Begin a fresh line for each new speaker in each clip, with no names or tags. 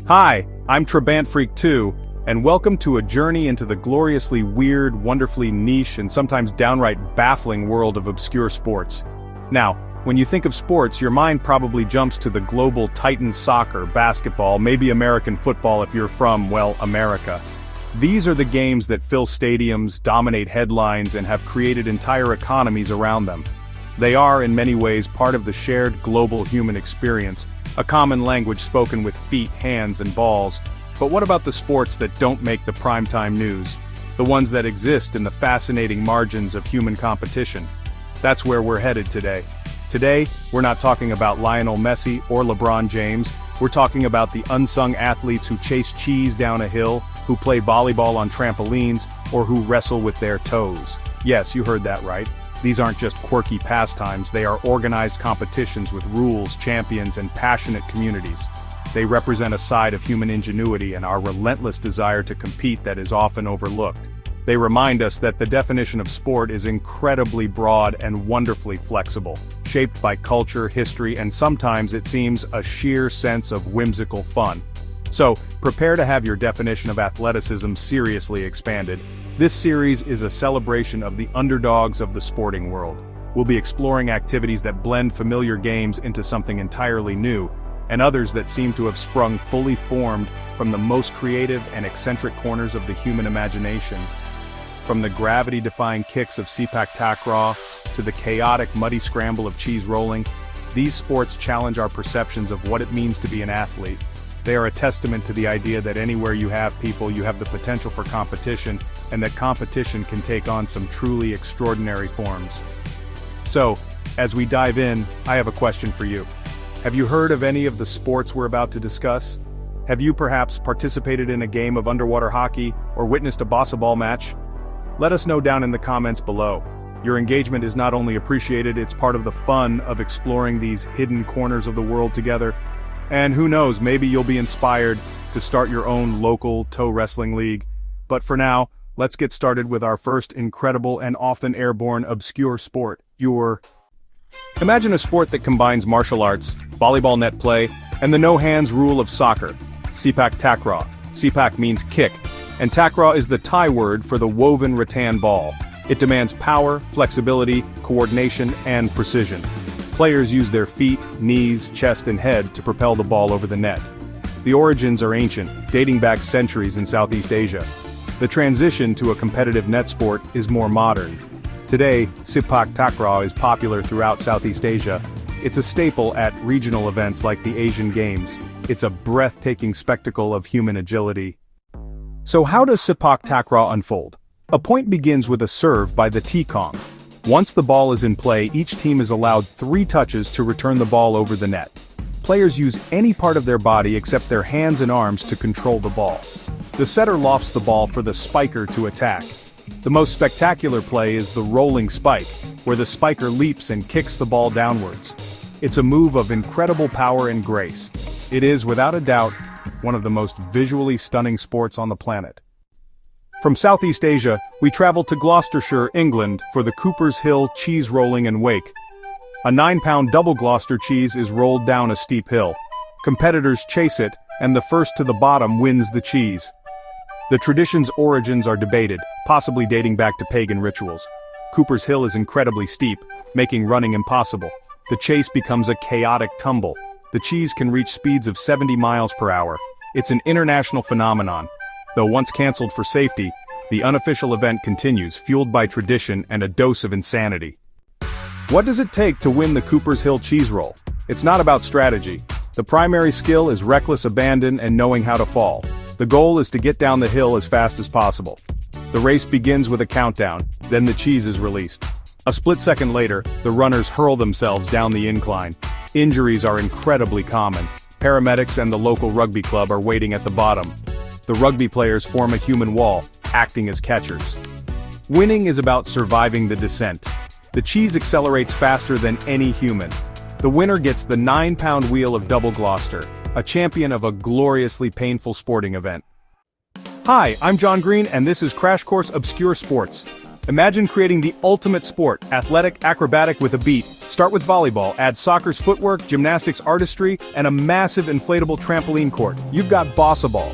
Hi, I'm Trabant Freak 2, and welcome to a journey into the gloriously weird, wonderfully niche, and sometimes downright baffling world of obscure sports. Now, when you think of sports, your mind probably jumps to the global titans soccer, basketball, maybe American football if you're from, well, America. These are the games that fill stadiums, dominate headlines, and have created entire economies around them. They are, in many ways, part of the shared global human experience, a common language spoken with feet, hands, and balls. But what about the sports that don't make the primetime news? The ones that exist in the fascinating margins of human competition? That's where we're headed today. Today, we're not talking about Lionel Messi or LeBron James. We're talking about the unsung athletes who chase cheese down a hill, who play volleyball on trampolines, or who wrestle with their toes. Yes, you heard that right. These aren't just quirky pastimes, they are organized competitions with rules, champions, and passionate communities. They represent a side of human ingenuity and our relentless desire to compete that is often overlooked. They remind us that the definition of sport is incredibly broad and wonderfully flexible, shaped by culture, history, and sometimes, it seems, a sheer sense of whimsical fun. So, prepare to have your definition of athleticism seriously expanded. This series is a celebration of the underdogs of the sporting world. We'll be exploring activities that blend familiar games into something entirely new, and others that seem to have sprung fully formed from the most creative and eccentric corners of the human imagination. From the gravity-defying kicks of sepak takraw to the chaotic muddy scramble of cheese rolling, these sports challenge our perceptions of what it means to be an athlete. They are a testament to the idea that anywhere you have people, you have the potential for competition, and that competition can take on some truly extraordinary forms. So, as we dive in, I have a question for you. Have you heard of any of the sports we're about to discuss? Have you perhaps participated in a game of underwater hockey, or witnessed a bossa ball match? Let us know down in the comments below. Your engagement is not only appreciated, it's part of the fun of exploring these hidden corners of the world together. And who knows, maybe you'll be inspired to start your own local toe wrestling league. But for now, let's get started with our first incredible and often airborne obscure sport. Imagine a sport that combines martial arts, volleyball net play, and the no-hands rule of soccer. Sepak takraw. Sepak means kick, and takraw is the Thai word for the woven rattan ball. It demands power, flexibility, coordination, and precision. Players use their feet, knees, chest, and head to propel the ball over the net. The origins are ancient, dating back centuries in Southeast Asia. The transition to a competitive net sport is more modern. Today, sepak takraw is popular throughout Southeast Asia. It's a staple at regional events like the Asian Games. It's a breathtaking spectacle of human agility. So how does sepak takraw unfold? A point begins with a serve by the T-Kong. Once the ball is in play, each team is allowed 3 touches to return the ball over the net. Players use any part of their body except their hands and arms to control the ball. The setter lofts the ball for the spiker to attack. The most spectacular play is the rolling spike, where the spiker leaps and kicks the ball downwards. It's a move of incredible power and grace. It is, without a doubt, one of the most visually stunning sports on the planet. From Southeast Asia, we travel to Gloucestershire, England, for the Cooper's Hill cheese rolling and wake. A 9-pound double Gloucester cheese is rolled down a steep hill. Competitors chase it, and the first to the bottom wins the cheese. The tradition's origins are debated, possibly dating back to pagan rituals. Cooper's Hill is incredibly steep, making running impossible. The chase becomes a chaotic tumble. The cheese can reach speeds of 70 miles per hour. It's an international phenomenon. Though once cancelled for safety, the unofficial event continues, fueled by tradition and a dose of insanity. What does it take to win the Cooper's Hill cheese roll? It's not about strategy. The primary skill is reckless abandon and knowing how to fall. The goal is to get down the hill as fast as possible. The race begins with a countdown, then the cheese is released. A split second later, the runners hurl themselves down the incline. Injuries are incredibly common. Paramedics and the local rugby club are waiting at the bottom. The rugby players form a human wall, acting as catchers. Winning is about surviving the descent. The cheese accelerates faster than any human. The winner gets the 9-pound wheel of Double Gloucester, a champion of a gloriously painful sporting event. Hi, I'm John Green, and this is Crash Course Obscure Sports. Imagine creating the ultimate sport, athletic, acrobatic with a beat, Start with volleyball, add soccer's footwork, gymnastics artistry, and a massive inflatable trampoline court. You've got bossa ball.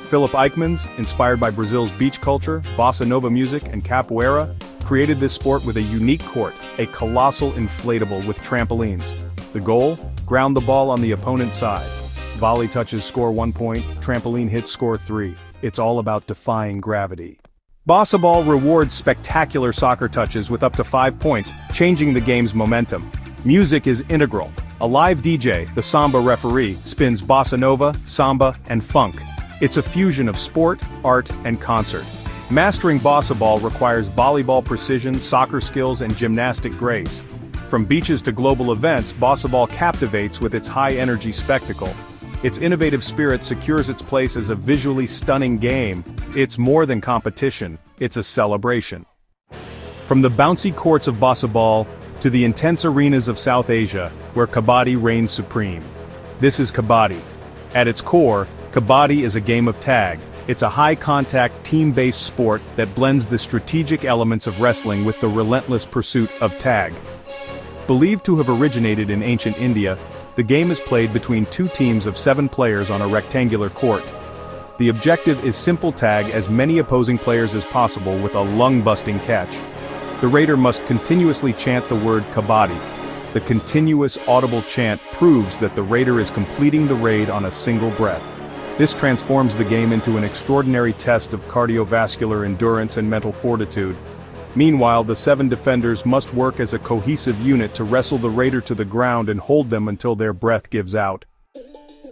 Philip Eichmann's, inspired by Brazil's beach culture, bossa nova music, and capoeira, created this sport with a unique court, a colossal inflatable with trampolines. The goal? Ground the ball on the opponent's side. Volley touches score 1 point, trampoline hits score 3. It's all about defying gravity. Bossa ball rewards spectacular soccer touches with up to 5 points, changing the game's momentum. Music is integral. A live DJ, the samba referee, spins bossa nova, samba, and funk. It's a fusion of sport, art, and concert. Mastering bossa ball requires volleyball precision, soccer skills, and gymnastic grace. From beaches to global events, bossa ball captivates with its high-energy spectacle. Its innovative spirit secures its place as a visually stunning game. It's more than competition, it's a celebration. From the bouncy courts of bossa ball to the intense arenas of South Asia, where kabaddi reigns supreme. This is kabaddi. At its core, kabaddi is a game of tag. It's a high-contact, team-based sport that blends the strategic elements of wrestling with the relentless pursuit of tag. Believed to have originated in ancient India, the game is played between 2 teams of 7 players on a rectangular court. The objective is simple: tag as many opposing players as possible with a lung-busting catch. The raider must continuously chant the word kabaddi. The continuous audible chant proves that the raider is completing the raid on a single breath. This transforms the game into an extraordinary test of cardiovascular endurance and mental fortitude. Meanwhile, the 7 defenders must work as a cohesive unit to wrestle the raider to the ground and hold them until their breath gives out.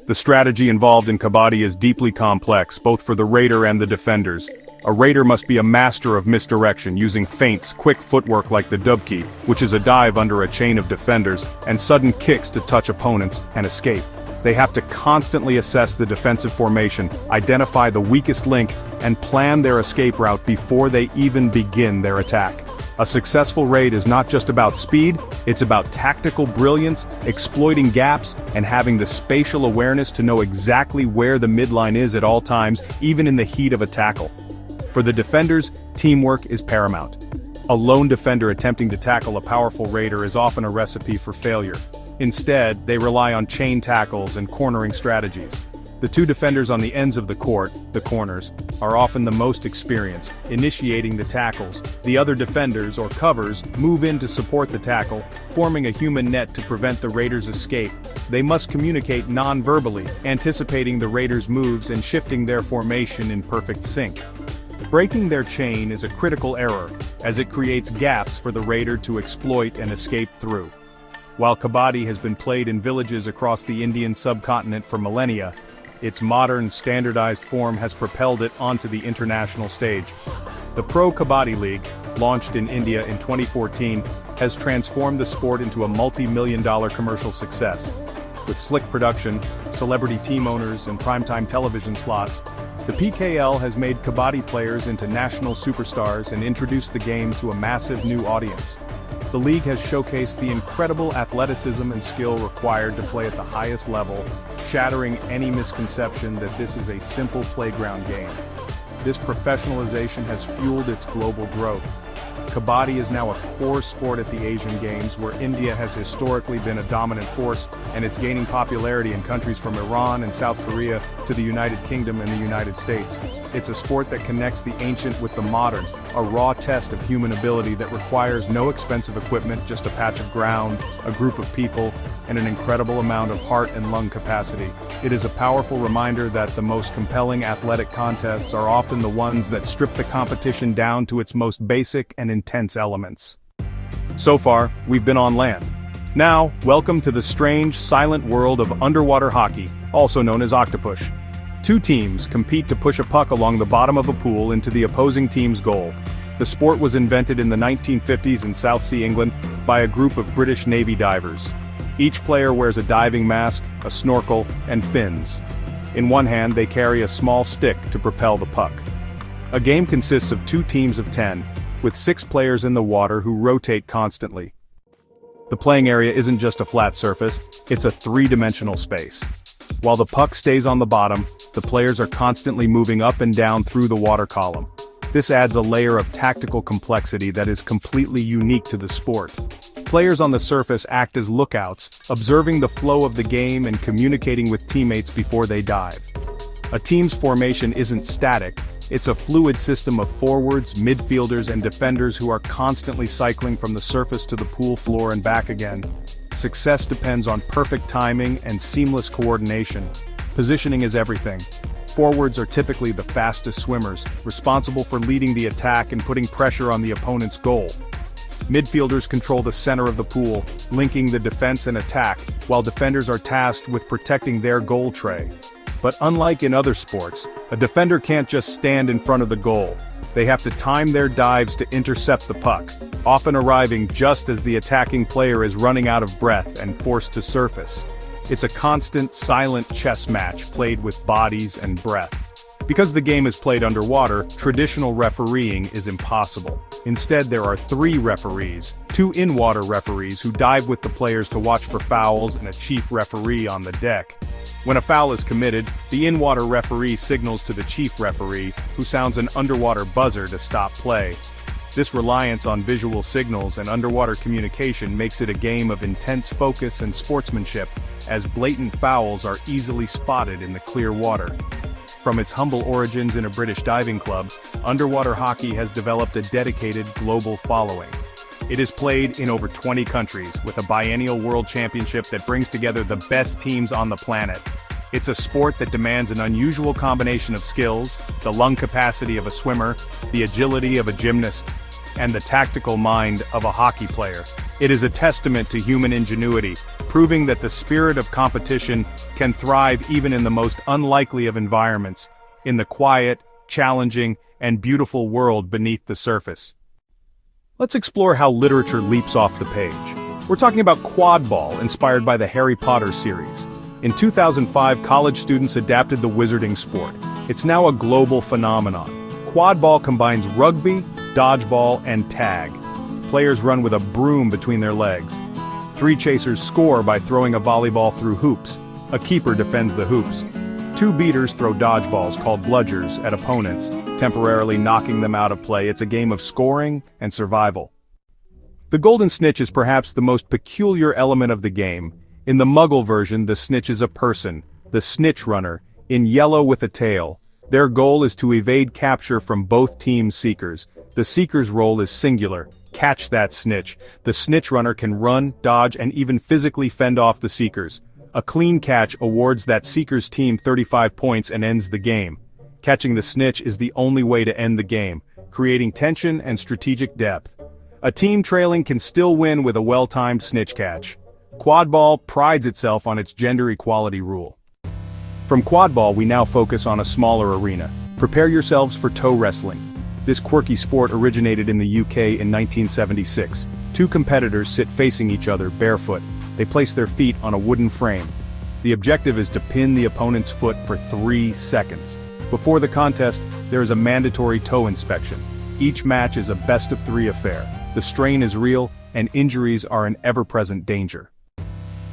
The strategy involved in kabaddi is deeply complex, both for the raider and the defenders. A raider must be a master of misdirection, using feints, quick footwork like the dubki, which is a dive under a chain of defenders, and sudden kicks to touch opponents and escape. They have to constantly assess the defensive formation, identify the weakest link, and plan their escape route before they even begin their attack. A successful raid is not just about speed, it's about tactical brilliance, exploiting gaps, and having the spatial awareness to know exactly where the midline is at all times, even in the heat of a tackle. For the defenders, teamwork is paramount. A lone defender attempting to tackle a powerful raider is often a recipe for failure. Instead, they rely on chain tackles and cornering strategies. The 2 defenders on the ends of the court, the corners, are often the most experienced, initiating the tackles. The other defenders, or covers, move in to support the tackle, forming a human net to prevent the raider's escape. They must communicate non-verbally, anticipating the raider's moves and shifting their formation in perfect sync. Breaking their chain is a critical error, as it creates gaps for the raider to exploit and escape through. While kabaddi has been played in villages across the Indian subcontinent for millennia, its modern, standardized form has propelled it onto the international stage. The Pro Kabaddi League, launched in India in 2014, has transformed the sport into a multi-million-dollar commercial success. With slick production, celebrity team owners, and primetime television slots, the PKL has made kabaddi players into national superstars and introduced the game to a massive new audience. The league has showcased the incredible athleticism and skill required to play at the highest level, shattering any misconception that this is a simple playground game. This professionalization has fueled its global growth. Kabaddi is now a core sport at the Asian Games, where India has historically been a dominant force, and it's gaining popularity in countries from Iran and South Korea to the United Kingdom and the United States. It's a sport that connects the ancient with the modern, a raw test of human ability that requires no expensive equipment, just a patch of ground, a group of people, and an incredible amount of heart and lung capacity. It is a powerful reminder that the most compelling athletic contests are often the ones that strip the competition down to its most basic and intense elements. So far, we've been on land. Now, welcome to the strange, silent world of underwater hockey, also known as octopush. 2 teams compete to push a puck along the bottom of a pool into the opposing team's goal. The sport was invented in the 1950s in South Sea, England, by a group of British Navy divers. Each player wears a diving mask, a snorkel, and fins. In one hand, they carry a small stick to propel the puck. A game consists of 2 teams of 10, with 6 players in the water who rotate constantly. The playing area isn't just a flat surface, it's a 3-dimensional space. While the puck stays on the bottom, the players are constantly moving up and down through the water column. This adds a layer of tactical complexity that is completely unique to the sport. Players on the surface act as lookouts, observing the flow of the game and communicating with teammates before they dive. A team's formation isn't static, it's a fluid system of forwards, midfielders, and defenders who are constantly cycling from the surface to the pool floor and back again. Success depends on perfect timing and seamless coordination. Positioning is everything. Forwards are typically the fastest swimmers, responsible for leading the attack and putting pressure on the opponent's goal. Midfielders control the center of the pool, linking the defense and attack, while defenders are tasked with protecting their goal tray. But unlike in other sports, a defender can't just stand in front of the goal. They have to time their dives to intercept the puck, often arriving just as the attacking player is running out of breath and forced to surface. It's a constant, silent chess match played with bodies and breath. Because the game is played underwater, traditional refereeing is impossible. Instead, there are 3 referees, 2 in-water referees who dive with the players to watch for fouls and a chief referee on the deck. When a foul is committed, the in-water referee signals to the chief referee, who sounds an underwater buzzer to stop play. This reliance on visual signals and underwater communication makes it a game of intense focus and sportsmanship, as blatant fouls are easily spotted in the clear water. From its humble origins in a British diving club, underwater hockey has developed a dedicated global following. It is played in over 20 countries, with a biennial world championship that brings together the best teams on the planet. It's a sport that demands an unusual combination of skills, the lung capacity of a swimmer, the agility of a gymnast, and the tactical mind of a hockey player. It is a testament to human ingenuity, proving that the spirit of competition can thrive even in the most unlikely of environments, in the quiet, challenging, and beautiful world beneath the surface. Let's explore how literature leaps off the page. We're talking about quad ball, inspired by the Harry Potter series. In 2005, college students adapted the wizarding sport. It's now a global phenomenon. Quad ball combines rugby, dodgeball, and tag. Players run with a broom between their legs. 3 chasers score by throwing a volleyball through hoops. A keeper defends the hoops. 2 beaters throw dodgeballs, called bludgers, at opponents, temporarily knocking them out of play. It's a game of scoring and survival. The golden snitch is perhaps the most peculiar element of the game. In the Muggle version, the snitch is a person, the snitch runner, in yellow with a tail. Their goal is to evade capture from both team seekers. The seeker's role is singular: catch that snitch. The snitch runner can run, dodge, and even physically fend off the seekers. A clean catch awards that seeker's team 35 points and ends the game. Catching the snitch is the only way to end the game, creating tension and strategic depth. A team trailing can still win with a well-timed snitch catch. Quad ball prides itself on its gender equality rule. From quad ball, we now focus on a smaller arena. Prepare yourselves for toe wrestling. This quirky sport originated in the UK in 1976. 2 competitors sit facing each other barefoot. They place their feet on a wooden frame. The objective is to pin the opponent's foot for 3 seconds. Before the contest, there is a mandatory toe inspection. Each match is a best-of-3 affair. The strain is real, and injuries are an ever-present danger.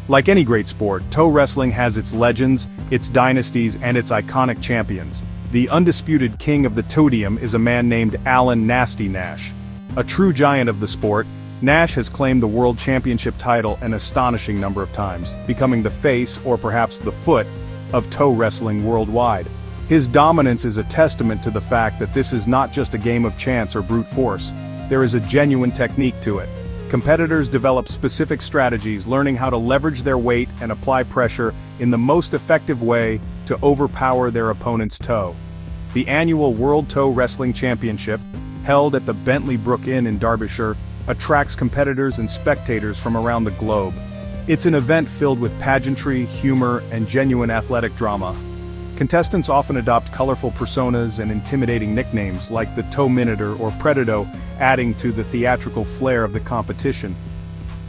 Like any great sport, toe wrestling has its legends, its dynasties, and its iconic champions. The undisputed king of the toadium is a man named Alan "Nasty" Nash. A true giant of the sport, Nash has claimed the world championship title an astonishing number of times, becoming the face, or perhaps the foot, of toe wrestling worldwide. His dominance is a testament to the fact that this is not just a game of chance or brute force. There is a genuine technique to it. Competitors develop specific strategies, learning how to leverage their weight and apply pressure in the most effective way to overpower their opponent's toe. The annual World Toe Wrestling Championship, held at the Bentley Brook Inn in Derbyshire, attracts competitors and spectators from around the globe. It's an event filled with pageantry, humor, and genuine athletic drama. Contestants often adopt colorful personas and intimidating nicknames like the Toe Minotaur or Predator, adding to the theatrical flair of the competition.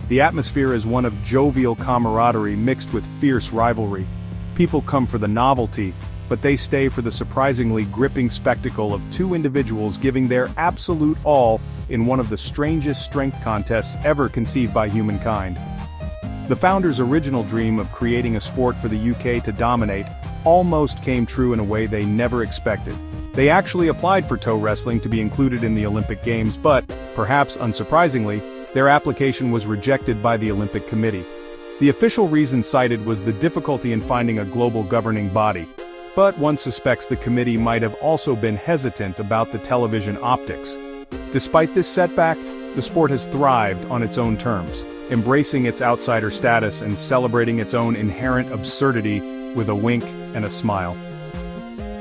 The atmosphere is one of jovial camaraderie mixed with fierce rivalry. People come for the novelty, but they stay for the surprisingly gripping spectacle of 2 individuals giving their absolute all in one of the strangest strength contests ever conceived by humankind. The founders' original dream of creating a sport for the UK to dominate almost came true in a way they never expected. They actually applied for toe wrestling to be included in the Olympic Games, but, perhaps unsurprisingly, their application was rejected by the Olympic Committee. The official reason cited was the difficulty in finding a global governing body, but one suspects the committee might have also been hesitant about the television optics. Despite this setback, the sport has thrived on its own terms, embracing its outsider status and celebrating its own inherent absurdity with a wink and a smile.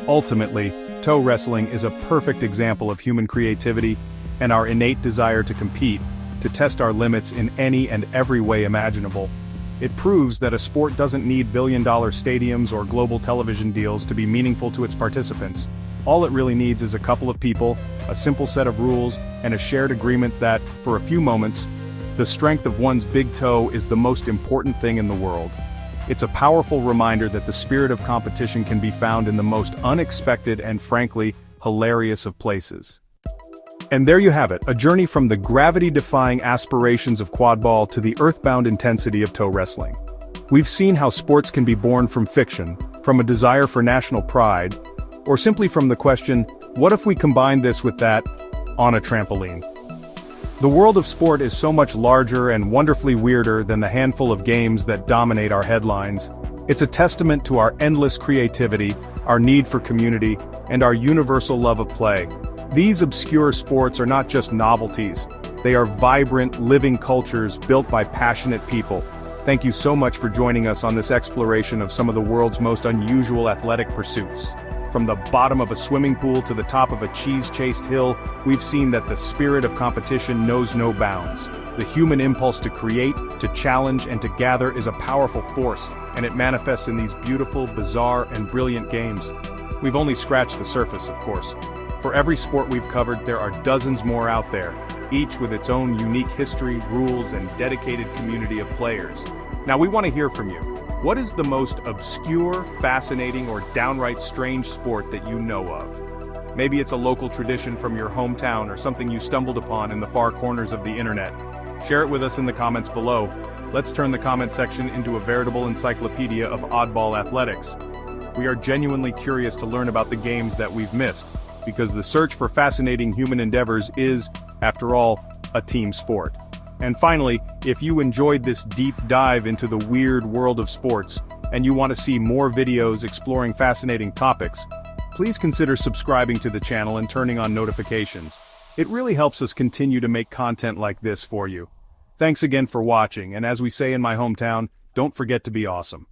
Ultimately, toe wrestling is a perfect example of human creativity and our innate desire to compete, to test our limits in any and every way imaginable. It proves that a sport doesn't need billion-dollar stadiums or global television deals to be meaningful to its participants. All it really needs is a couple of people, a simple set of rules, and a shared agreement that, for a few moments, the strength of one's big toe is the most important thing in the world. It's a powerful reminder that the spirit of competition can be found in the most unexpected and frankly, hilarious of places. And there you have it, a journey from the gravity-defying aspirations of quadball to the earthbound intensity of toe wrestling. We've seen how sports can be born from fiction, from a desire for national pride, or simply from the question, what if we combine this with that, on a trampoline? The world of sport is so much larger and wonderfully weirder than the handful of games that dominate our headlines. It's a testament to our endless creativity, our need for community, and our universal love of play. These obscure sports are not just novelties, they are vibrant, living cultures built by passionate people. Thank you so much for joining us on this exploration of some of the world's most unusual athletic pursuits. From the bottom of a swimming pool to the top of a cheese-chased hill, we've seen that the spirit of competition knows no bounds. The human impulse to create, to challenge, and to gather is a powerful force, and it manifests in these beautiful, bizarre, and brilliant games. We've only scratched the surface, of course. For every sport we've covered, there are dozens more out there, each with its own unique history, rules, and dedicated community of players. Now we want to hear from you. What is the most obscure, fascinating, or downright strange sport that you know of? Maybe it's a local tradition from your hometown or something you stumbled upon in the far corners of the internet. Share it with us in the comments below. Let's turn the comment section into a veritable encyclopedia of oddball athletics. We are genuinely curious to learn about the games that we've missed, because the search for fascinating human endeavors is, after all, a team sport. And finally, if you enjoyed this deep dive into the weird world of sports, and you want to see more videos exploring fascinating topics, please consider subscribing to the channel and turning on notifications. It really helps us continue to make content like this for you. Thanks again for watching, and as we say in my hometown, don't forget to be awesome.